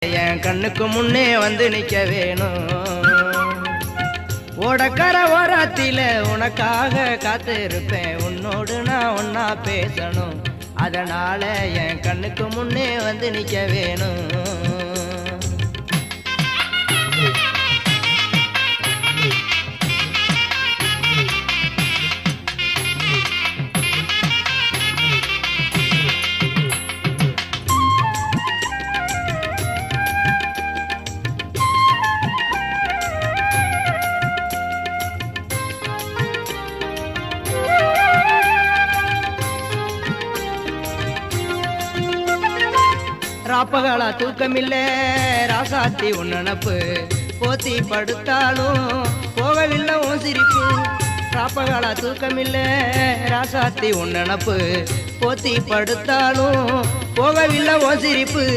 என் கண்ணுக்கு முன்னே வந்து நிக்க வேணும். ஓடக்கர ஓரத்தில உனக்காக காத்திருப்பேன். உன்னோடு நான் ஒன்னா பேசணும். அதனால என் கண்ணுக்கு முன்னே வந்து நிக்க வேணும். ராப்பகலா தூக்கமில்ல ராசாத்தி உன் நினப்பு. போத்தி படுத்தாலும் போகவில்லை உன் சிரிப்பு. ராப்பகலா தூக்கமில்ல ராசாத்தி உன் நினப்பு. போத்தி படுத்தாலும் போகவில்லை உன் சிரிப்பு.